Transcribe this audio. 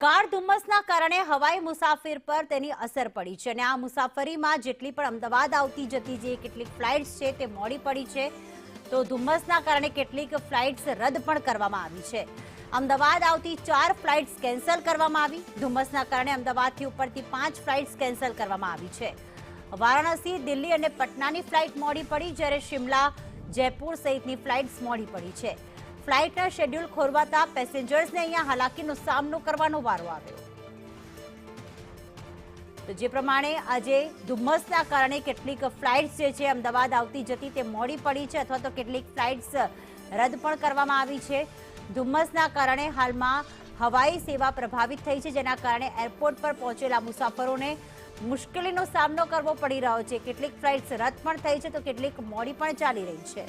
ગાઢ ધુમ્મસના કારણે હવાઈ મુસાફર પર તેની અસર પડી છે અને આ મુસાફરીમાં જેટલી પણ અમદાવાદ આવતી જતી જે કેટલીક ફ્લાઇટ્સ છે તે મોડી પડી છે તો ધુમ્મસના કારણે કેટલીક ફ્લાઇટ્સ રદ પણ કરવામાં આવી છે। અમદાવાદ આવતી 4 ફ્લાઇટ્સ કેન્સલ કરવામાં આવી। ધુમ્મસના કારણે અમદાવાદથી ઉપરથી 5 ફ્લાઇટ્સ કેન્સલ કરવામાં આવી છે। વારાણસી, દિલ્હી અને પટનાની ફ્લાઇટ મોડી પડી જ્યારે શિમલા, જયપુર સહિતની ફ્લાઇટ્સ મોડી પડી છે। ફ્લાઇટના શેડ્યુલ ખોરવાતા પેસેન્જર્સને અહીંયા હાલાકીનો સામનો કરવાનો વારો આવ્યો। તો જે પ્રમાણે આજે ધુમ્મસના કારણે કેટલીક ફ્લાઇટ્સ જે છે અમદાવાદ આવતી જતી તે મોડી પડી છે અથવા તો કેટલીક ફ્લાઇટ્સ રદ પણ કરવામાં આવી છે। ધુમ્મસના કારણે હાલમાં હવાઈ સેવા પ્રભાવિત થઈ છે જેના કારણે એરપોર્ટ પર પહોંચેલા મુસાફરોને મુશ્કેલીનો સામનો કરવો પડી રહ્યો છે। કેટલીક ફ્લાઇટ્સ રદ પણ થઈ છે તો કેટલીક મોડી પણ ચાલી રહી છે।